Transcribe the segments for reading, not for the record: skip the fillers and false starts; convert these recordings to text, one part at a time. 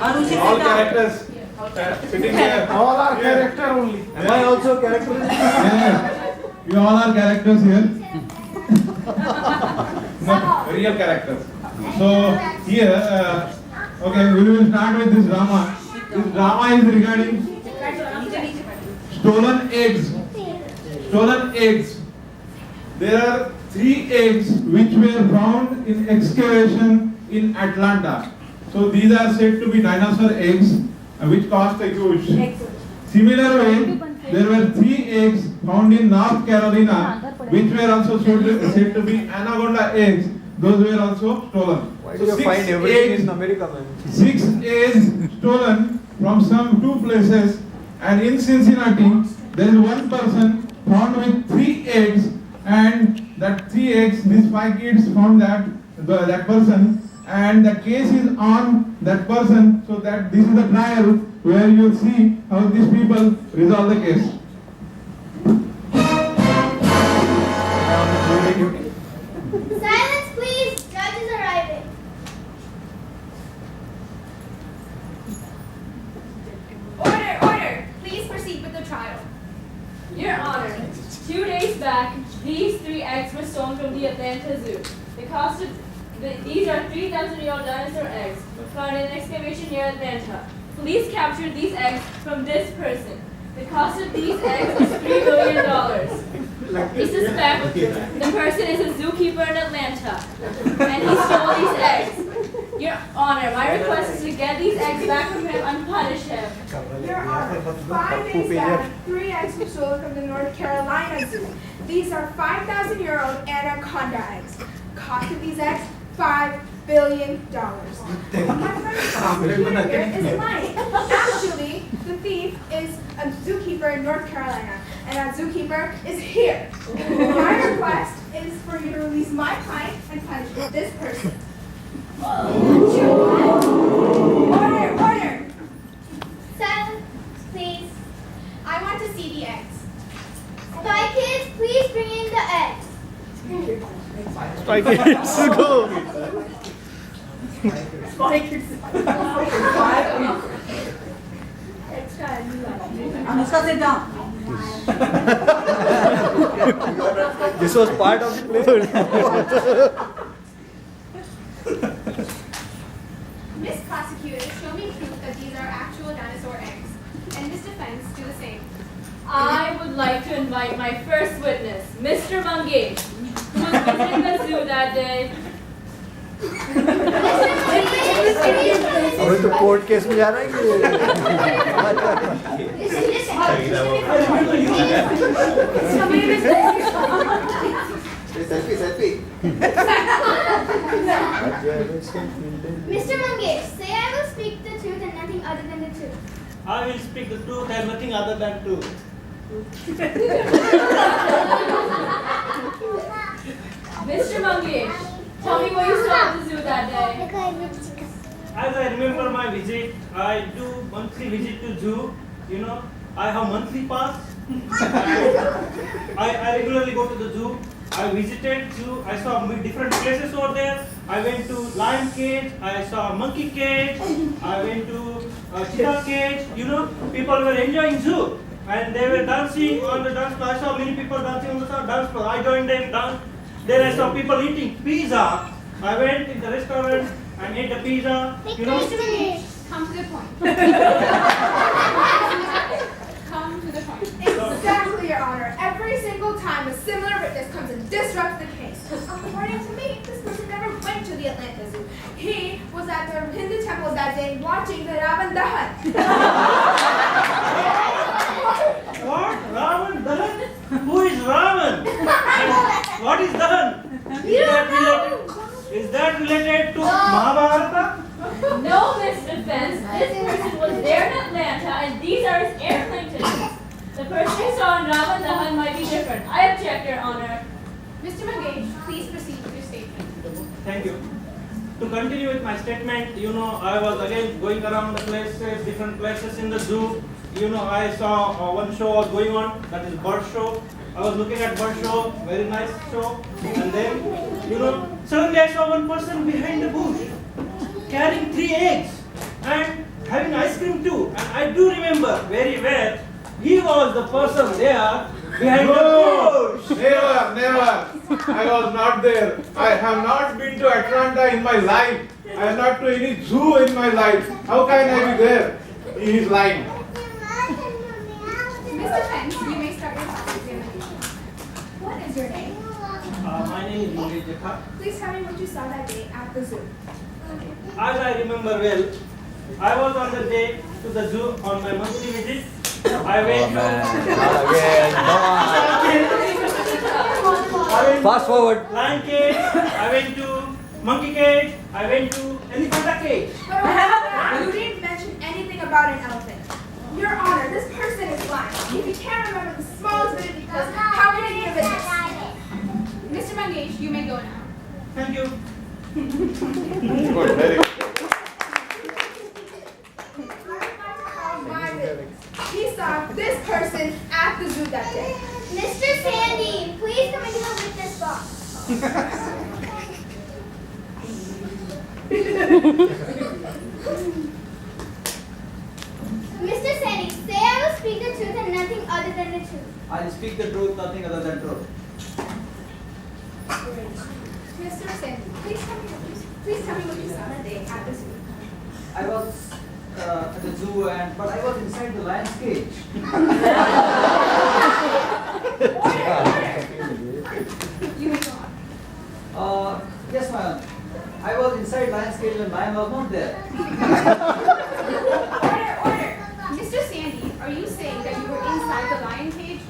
All characters sitting there. All are character only. Am I also character? Yes, you all are characters here. No, real characters. So here, okay, we will start with this drama. This drama is regarding stolen eggs. Stolen eggs. There are 3 eggs which were found in excavation in Atlanta. So these are said to be dinosaur eggs, which cost a huge. Similar way, there were 3 eggs found in North Carolina, which were also said to be anaconda eggs. Those were also stolen. Why So do you 6 find everything eggs, in America, man? 6 eggs stolen from some 2 places, and in Cincinnati there is one person found with 3 eggs, and that 3 eggs, these 5 kids found that person, and the case is on that person. So that this is the trial where you see how these people resolve the case. Silence, please. Judge is arriving. Order, order! Please proceed with the trial. Your Honor, 2 days back, these 3 eggs were stolen from the Atlanta Zoo. These are 3,000-year-old dinosaur eggs found in an excavation near Atlanta. Police captured these eggs from this person. The cost of these eggs is $3 million. We suspect the person is a zookeeper in Atlanta, and he stole these eggs. Your Honor, my request is to get these eggs back from him and punish him. Your Honor, 5 days back, 3 eggs were stolen from the North Carolina Zoo. These are 5,000-year-old anaconda eggs. Cost of these eggs, $5 billion. My friend here is lying. Actually, the thief is a zookeeper in North Carolina, and that zookeeper is here. My request is for you to release my client and punish this person. Order, order! Silence, please. I want to see the eggs. Spy kids, please bring in the eggs. Spy Kids, go! Anushka, sit down. This was part of the play. Miss Prosecutor, show me proof that these are actual dinosaur eggs. And Miss Defense, do the same. I would like to invite my first witness, Mr. Mungate, who was visiting the zoo that day. अबे तो court case में जा रहा है Selfie, selfie. Mr. Mangesh, say I will speak the truth and nothing other than the truth. I will speak the truth and nothing other than truth. Mr. Mangesh, tell me what you saw at the zoo that day. As I remember my visit, I do monthly visit to zoo. You know, I have monthly pass. I regularly go to the zoo. I visited zoo. I saw different places over there. I went to lion cage. I saw monkey cage. I went to cheetah cage. You know, people were enjoying zoo. And they were dancing on the dance floor. I saw many people dancing on the dance floor. I joined them, dance. Then I saw people eating pizza. I went in the restaurant and ate the pizza. You know. Mr. Mangesh, come to the point. Come to the point. Exactly, Your Honor. Every single time a similar witness comes and disrupts the case. According to me, this person never went to the Atlanta Zoo. He was at the Hindu temple that day watching the Ravan Dahan. What? Ravan? Dahan? Who is Ravan? And what is Dahan? Is that related to Mahabharata? No, Miss Defense, this person was there in Atlanta and these are his airplane tickets. The person you saw in Ravan Dahan might be different. I object, Your Honor. Mr. Mangesh, please proceed with your statement. Thank you. To continue with my statement, you know, I was again going around the places, different places in the zoo. You know, I saw one show was going on, that is bird show. I was looking at bird show, very nice show. And then, you know, suddenly I saw one person behind the bush carrying 3 eggs. And I do remember very well. He was the person there behind the No, bush. never. I was not there. I have not been to Atlanta in my life. I have not to any zoo in my life. How can I be there? He is lying. Mr. Pence, you may start your cross-examination. What is your name? My name is Mangesh Jakha. Please tell me what you saw that day at the zoo. As I remember well, I was on the day to the zoo on my monthly visit. I went to Fast forward. lion cage, I went to monkey cage, I went to elephant cage. But you didn't mention anything about an elephant. Your Honor, this person is lying. If you can't remember the smallest bit of details, how can he give it this? Mr. Mangesh, you may go now. Thank you. Good, very good. He saw this person at the zoo that day. Mr. Sandy, please come into the witness box. Mr. Sandy, say I will speak the truth and nothing other than the truth. I'll speak the truth, nothing other than truth. Mr. Sandy, please tell me what you saw that day at the zoo. I was at the zoo, but I was inside the lion's cage. You may go on. Yes, ma'am. I was inside lion's cage when lion was not there. Order. Mr. Sandy, are you saying that you were inside the lion cage?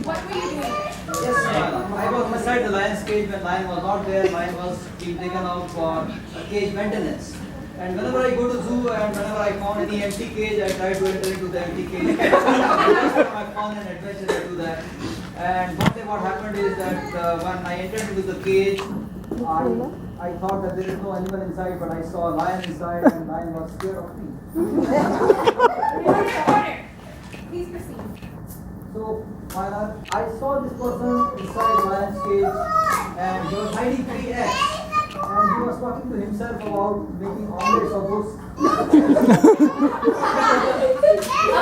What were you doing there? Yes, ma'am. I was inside the lion's cage when lion was not there. Lion was being taken out for cage maintenance. And whenever I go to zoo and whenever I found any empty cage, I try to enter into the empty cage. I found an adventure to do that. And one day what happened is that when I entered into the cage, I thought that there is no animal inside, but I saw a lion inside and lion was scared of me. Order. Please proceed. So, my lord, I saw this person inside the lion's cage and he was hiding 3 eggs. And he was talking to himself about making omelets of those.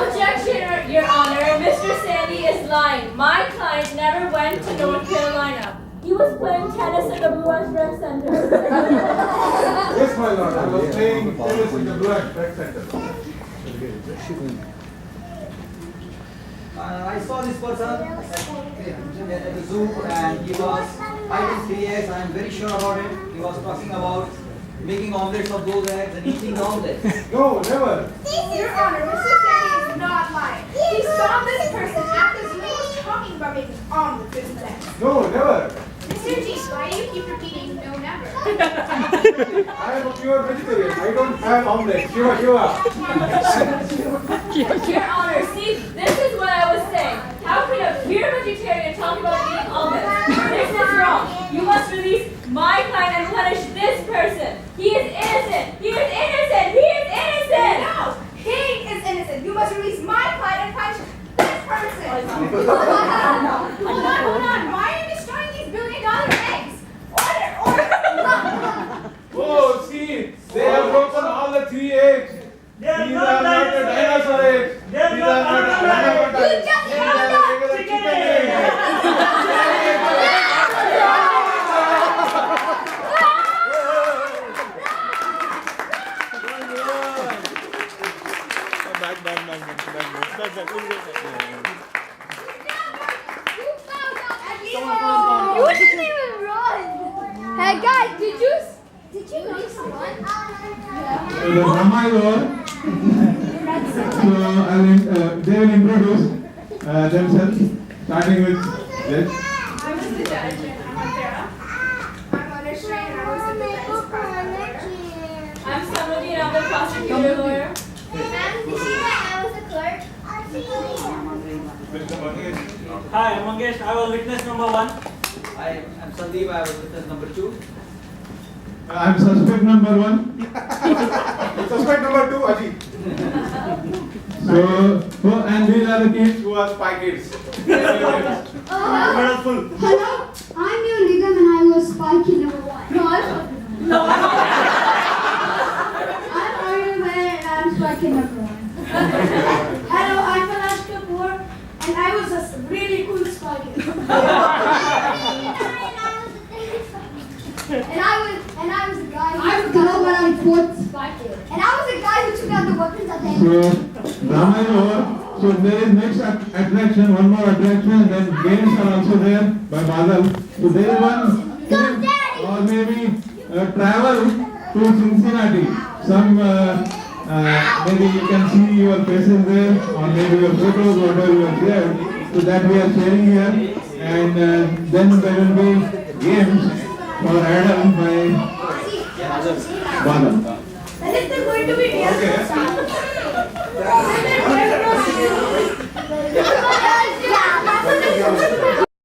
Objection, Your Honor. Mr. Sandy is lying. My client never went to North Carolina. He was playing tennis at the Blue Ash Rec Center. Yes, my lord. I was playing tennis in the Blue Ash Rec Center. I saw this person at the zoo and he was hiding 3 eggs. I am very sure about it. He was talking about making omelets of those eggs and eating the omelets. No, never. Your Honor, Mr. Sandy is not lying. He saw this person at the zoo and was talking about making omelets with his eggs. No, never. Mr. G, why do you keep repeating no never? I am a pure vegetarian. I don't have omelette. Shiva. Your Honor, see, this is what I was saying. How can a pure vegetarian talk about eating omelets? This is wrong. You must release my client and punish this person. He is innocent. He is innocent. He is innocent. No, he is innocent. You must release my client and punish this person. Hold on. Why are you destroying these $1 billion eggs? Order. Oh, see, they have broken all the 3 eggs. They are These not are not the dinosaur eggs. They are These not are not the dinosaur dinosaur eggs. eggs. You just These found are out. regular chicken eggs. You didn't even run. Hey guys, did you just run? My lord. So they will introduce themselves, starting with this. I was the judge and I'm Sarah. I'm on a train and I was the defense prosecutor. I'm Samruddhi and I'm the prosecutor lawyer. I'm Kishika, I was the clerk. Hi, I'm Mangesh. I was witness number 1. I am Sandeep, I was witness number 2. I'm suspect number 1. Suspect number 2, Ajit. So, and these are the kids who are spy kids. Hello, I'm your Nigam and I was spy kid number 1. No, I'm Aryan and I'm I'm Spy Kid number 1. Hello, I'm Palash Kapoor, and I was a really cool Spy Kid. And I was a guy who I took was out when I'm fourth. Spy Kid. And I was a guy who took out the weapons at the end. So drama is over. So there is next attraction, one more attraction, and then games are also there by Badal. So there is one Go, Daddy! or maybe travel to Cincinnati. Some maybe you can see your faces there, or maybe your photos, whatever you are there. So that we are sharing here, and then there will be games for adults by Badal. And if they're going to be real,